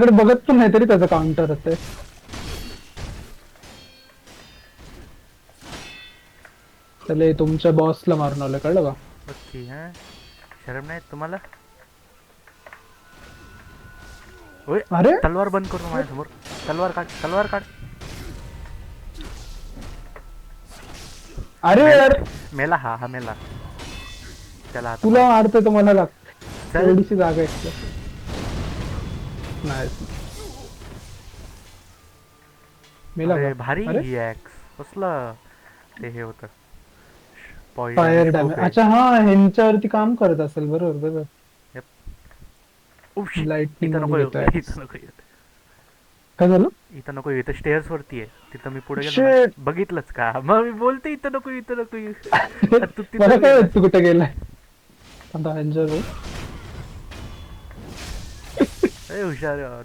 बघत पण नाही तरी त्याचं काउंटर होते. त्याला तुमच्या बॉसला मारून आलं, कळलं का? ओके. हा, शरम नाही तुम्हाला? ओय, अरे तलवार बंद करू माझ्यासमोर. तलवार काढ, तलवार काढ. अरे मेला, यार, मेला. हा हा मेला. त्याला आता तुला मार. मारतोय तर मला लागत. चल. एवढीशी जागा आहे. नाही मेला का? अरे भारी अरे ही ॲक्स. कसलं ते हे होतं. पॉइजन फायर डॅमेज, स्कोप आहे. अच्छा हा, ह्यांच्यावरती काम करत असेल. बरोबर बरोबर. यप. Oh shit. लाइटनिंग इथं मध्ये नको येऊ. घेतोय. इथं नको येऊ. काय झालं? इथं नको येऊ. इथं स्टेअर्स वरती आहे. तिथं मी पुढे गेलो ना. Shit. बघितलंच का? मग मी बोलते इथं नको येऊ, इथं नको येऊ. तू मला तिथं काय माहित गेलास. तू कुठे गेलाय. आता ह्यांच्यावर ए हुशार आहे.